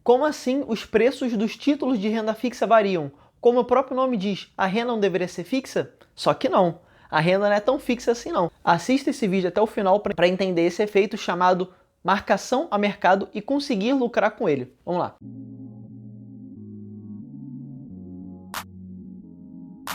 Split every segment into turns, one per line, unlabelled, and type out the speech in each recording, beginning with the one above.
Como assim os preços dos títulos de renda fixa variam? Como o próprio nome diz, a renda não deveria ser fixa? Só que não. A renda não é tão fixa assim não. Assista esse vídeo até o final para entender esse efeito chamado marcação a mercado e conseguir lucrar com ele. Vamos lá.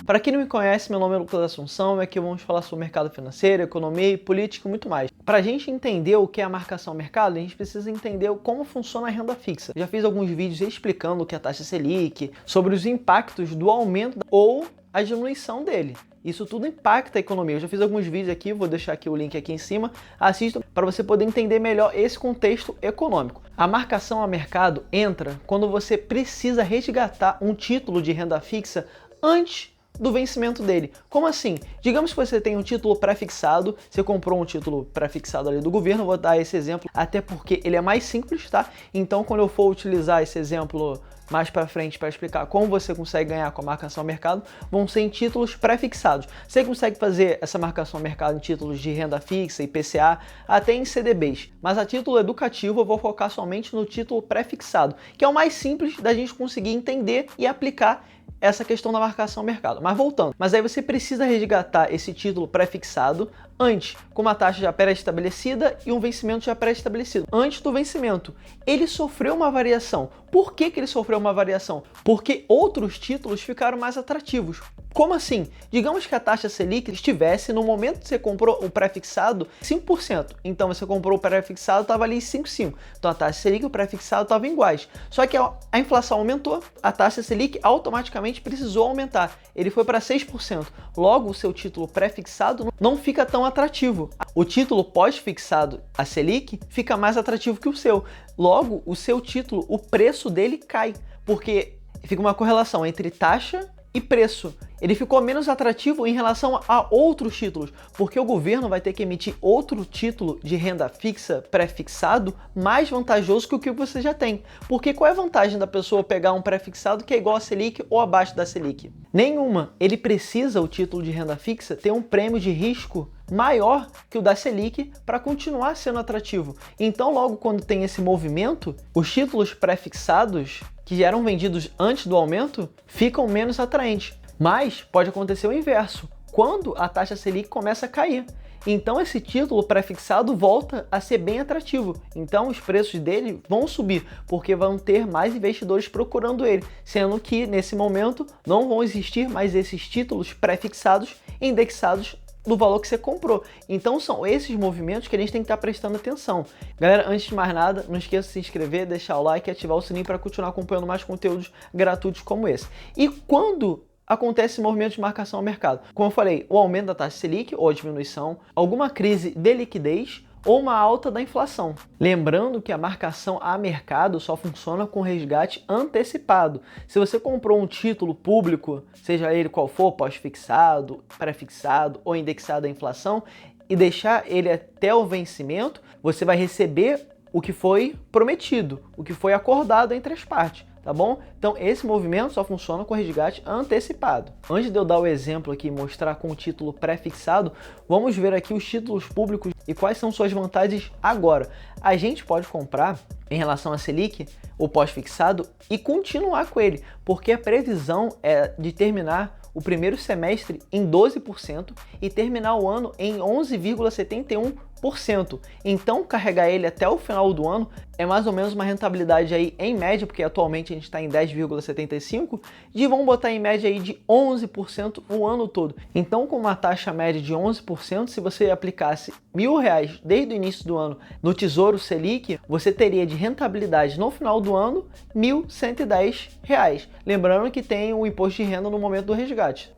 Para quem não me conhece, meu nome é Lucas Assunção e aqui vamos falar sobre mercado financeiro, economia, política e muito mais. Para a gente entender o que é a marcação ao mercado, a gente precisa entender como funciona a renda fixa. Já fiz alguns vídeos explicando o que é a taxa Selic, sobre os impactos do aumento ou a diminuição dele. Isso tudo impacta a economia. Eu já fiz alguns vídeos aqui, vou deixar aqui o link aqui em cima. Assista para você poder entender melhor esse contexto econômico. A marcação a mercado entra quando você precisa resgatar um título de renda fixa antes do vencimento dele. Como assim? Digamos que você tem um título pré-fixado, você comprou um título pré-fixado ali do governo, vou dar esse exemplo, até porque ele é mais simples, tá? Então, quando eu for utilizar esse exemplo mais para frente para explicar como você consegue ganhar com a marcação ao mercado, vão ser em títulos pré-fixados. Você consegue fazer essa marcação ao mercado em títulos de renda fixa, IPCA, até em CDBs. Mas a título educativo eu vou focar somente no título pré-fixado, que é o mais simples da gente conseguir entender e aplicar essa questão da marcação ao mercado. Mas voltando, mas aí você precisa resgatar esse título pré-fixado antes, com uma taxa já pré-estabelecida e um vencimento já pré-estabelecido. Antes do vencimento, ele sofreu uma variação. Por que ele sofreu uma variação? Porque outros títulos ficaram mais atrativos. Como assim? Digamos que a taxa Selic estivesse, no momento que você comprou o pré-fixado, 5%. Então você comprou o pré-fixado, estava ali 5,5%. Então a taxa Selic e o pré-fixado estavam iguais. Só que a inflação aumentou, a taxa Selic automaticamente precisou aumentar. Ele foi para 6%. Logo, o seu título pré-fixado não fica tão atrativo. O título pós-fixado, a Selic, fica mais atrativo que o seu. Logo, o seu título, o preço dele cai, porque fica uma correlação entre taxa e preço. Ele ficou menos atrativo em relação a outros títulos, porque o governo vai ter que emitir outro título de renda fixa pré-fixado mais vantajoso que o que você já tem. Porque qual é a vantagem da pessoa pegar um pré-fixado que é igual a Selic ou abaixo da Selic? Nenhuma. Ele precisa, o título de renda fixa, ter um prêmio de risco maior que o da Selic para continuar sendo atrativo. Então, logo quando tem esse movimento, os títulos pré-fixados que já eram vendidos antes do aumento ficam menos atraentes. Mas pode acontecer o inverso, quando a taxa Selic começa a cair. Então esse título pré-fixado volta a ser bem atrativo. Então os preços dele vão subir, porque vão ter mais investidores procurando ele, sendo que nesse momento não vão existir mais esses títulos pré-fixados indexados do valor que você comprou. Então são esses movimentos que a gente tem que estar prestando atenção. Galera, antes de mais nada, não esqueça de se inscrever, deixar o like e ativar o sininho para continuar acompanhando mais conteúdos gratuitos como esse. E quando acontece esse movimento de marcação ao mercado? Como eu falei, o aumento da taxa Selic ou a diminuição, alguma crise de liquidez ou uma alta da inflação. Lembrando que a marcação a mercado só funciona com resgate antecipado. Se você comprou um título público, seja ele qual for, pós-fixado, pré-fixado ou indexado à inflação, e deixar ele até o vencimento, você vai receber o que foi prometido, o que foi acordado entre as partes. Tá bom? Então esse movimento só funciona com resgate antecipado. Antes de eu dar o exemplo aqui e mostrar com o título pré-fixado, vamos ver aqui os títulos públicos e quais são suas vantagens agora. A gente pode comprar em relação a Selic, o pós-fixado, e continuar com ele, porque a previsão é de terminar o primeiro semestre em 12% e terminar o ano em 11,71%. Então, carregar ele até o final do ano é mais ou menos uma rentabilidade aí em média, porque atualmente a gente está em 10,75%, de vamos botar em média aí de 11% o ano todo. Então, com uma taxa média de 11%, se você aplicasse R$1.000 desde o início do ano no Tesouro Selic, você teria de rentabilidade no final do ano R$1.110. Lembrando que tem o imposto de renda no momento do resgate.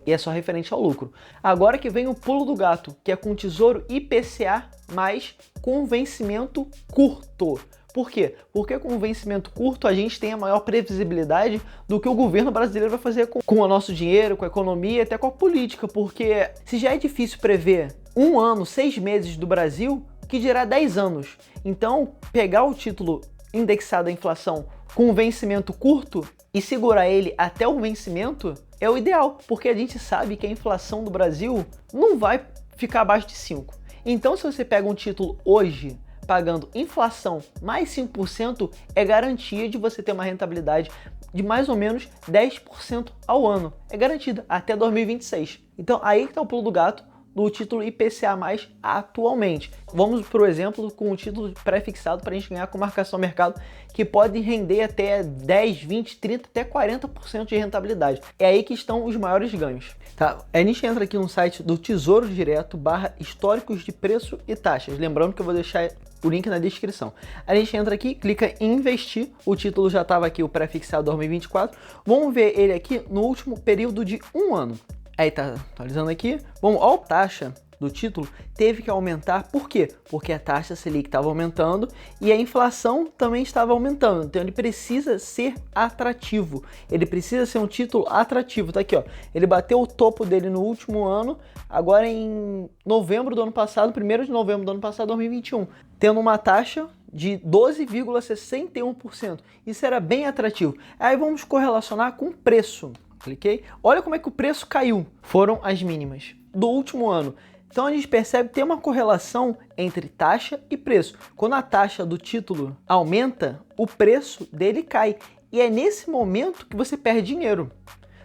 E é só referente ao lucro. Agora que vem o pulo do gato, que é com o Tesouro IPCA, mas com vencimento curto. Por quê? Porque com vencimento curto a gente tem a maior previsibilidade do que o governo brasileiro vai fazer com o nosso dinheiro, com a economia e até com a política. Porque se já é difícil prever 1 ano, 6 meses do Brasil, que dirá 10 anos. Então, pegar o título indexado à inflação com vencimento curto e segurar ele até o vencimento é o ideal, porque a gente sabe que a inflação do Brasil não vai ficar abaixo de 5%. Então, se você pega um título hoje pagando inflação mais 5%, é garantia de você ter uma rentabilidade de mais ou menos 10% ao ano. É garantida até 2026. Então aí que está o pulo do gato do título IPCA+, atualmente. Vamos, por exemplo, com o título pré-fixado para a gente ganhar com marcação ao mercado, que pode render até 10, 20, 30, até 40% de rentabilidade. É aí que estão os maiores ganhos. Tá? A gente entra aqui no site do Tesouro Direto / históricos de preço e taxas. Lembrando que eu vou deixar o link na descrição. A gente entra aqui, clica em investir, o título já estava aqui, o pré-fixado 2024. Vamos ver ele aqui no último período de um ano. Aí tá atualizando aqui. Bom, a taxa do título teve que aumentar. Por quê? Porque a taxa Selic estava aumentando e a inflação também estava aumentando. Então ele precisa ser atrativo. Ele precisa ser um título atrativo. Tá aqui, ó. Ele bateu o topo dele no último ano, agora em novembro do ano passado, 1º de novembro do ano passado, 2021, tendo uma taxa de 12,61%. Isso era bem atrativo. Aí vamos correlacionar com o preço. Cliquei. Olha como é que o preço caiu. Foram as mínimas do último ano. Então a gente percebe que tem uma correlação entre taxa e preço. Quando a taxa do título aumenta, o preço dele cai. E é nesse momento que você perde dinheiro.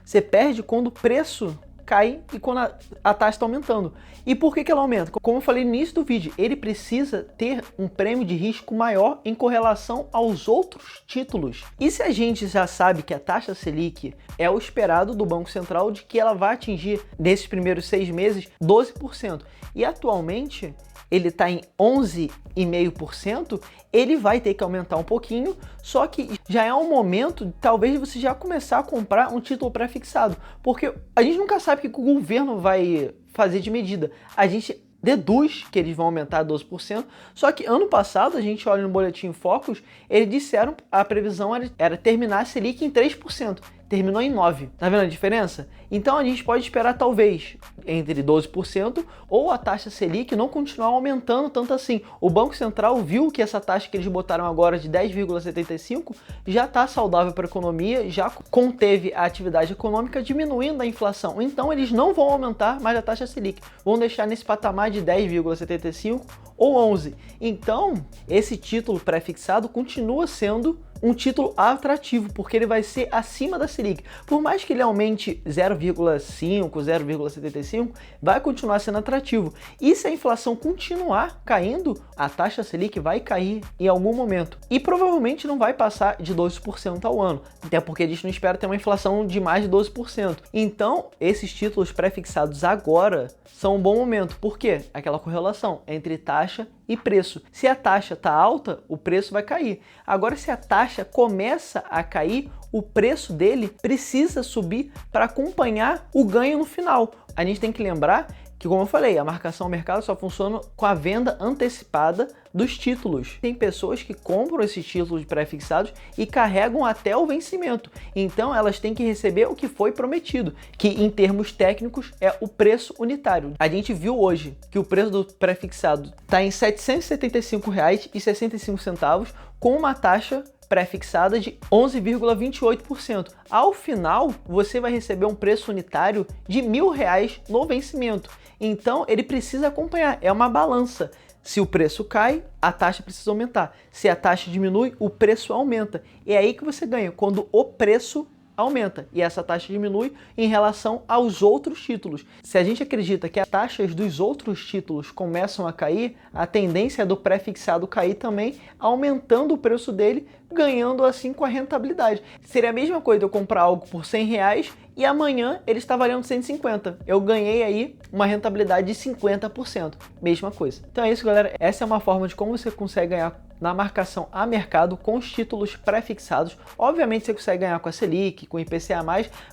Você perde quando o preço cai e quando a taxa está aumentando. E por que ela aumenta? Como eu falei no início do vídeo, ele precisa ter um prêmio de risco maior em correlação aos outros títulos. E se a gente já sabe que a taxa Selic é o esperado do Banco Central de que ela vai atingir, nesses primeiros 6 meses, 12%. E atualmente ele está em 11,5%, ele vai ter que aumentar um pouquinho, só que já é um momento de talvez você já começar a comprar um título pré-fixado, porque a gente nunca sabe o que o governo vai fazer de medida. A gente deduz que eles vão aumentar 12%, só que ano passado, a gente olha no Boletim Focus, eles disseram que a previsão era terminar a Selic em 3%. Terminou em 9%. Tá vendo a diferença? Então a gente pode esperar talvez entre 12% ou a taxa Selic não continuar aumentando tanto assim. O Banco Central viu que essa taxa que eles botaram agora de 10,75 já está saudável para a economia, já conteve a atividade econômica, diminuindo a inflação. Então eles não vão aumentar mais a taxa Selic. Vão deixar nesse patamar de 10,75 ou 11. Então esse título pré-fixado continua sendo um título atrativo, porque ele vai ser acima da Selic. Por mais que ele aumente 0,5, 0,75, vai continuar sendo atrativo. E se a inflação continuar caindo, a taxa Selic vai cair em algum momento. E provavelmente não vai passar de 12% ao ano, até porque a gente não espera ter uma inflação de mais de 12%. Então, esses títulos pré-fixados agora são um bom momento. Por quê? Aquela correlação entre taxa e preço. Se a taxa está alta, o preço vai cair. Agora, se a taxa começa a cair, o preço dele precisa subir para acompanhar o ganho no final. A gente tem que lembrar que, como eu falei, a marcação ao mercado só funciona com a venda antecipada dos títulos. Tem pessoas que compram esses títulos pré-fixados e carregam até o vencimento. Então elas têm que receber o que foi prometido, que em termos técnicos é o preço unitário. A gente viu hoje que o preço do pré-fixado está em R$ 775,65 com uma taxa pré-fixada de 11,28%. Ao final, você vai receber um preço unitário de R$ 1.000 no vencimento. Então, ele precisa acompanhar, é uma balança. Se o preço cai, a taxa precisa aumentar. Se a taxa diminui, o preço aumenta. É aí que você ganha, quando o preço aumenta e essa taxa diminui em relação aos outros títulos. Se a gente acredita que as taxas dos outros títulos começam a cair, a tendência é do pré-fixado cair também, aumentando o preço dele, ganhando assim com a rentabilidade. Seria a mesma coisa eu comprar algo por R$100 e amanhã ele está valendo 150. Eu ganhei aí uma rentabilidade de 50%. Mesma coisa. Então é isso, galera. Essa é uma forma de como você consegue ganhar na marcação a mercado com os títulos pré-fixados. Obviamente você consegue ganhar com a Selic, com o IPCA+,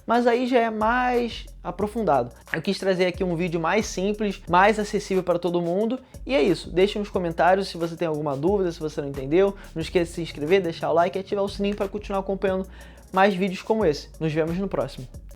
mas aí já é mais aprofundado. Eu quis trazer aqui um vídeo mais simples, mais acessível para todo mundo. E é isso. Deixe nos comentários se você tem alguma dúvida, se você não entendeu. Não esqueça de se inscrever, deixar o like e ativar o sininho para continuar acompanhando mais vídeos como esse. Nos vemos no próximo.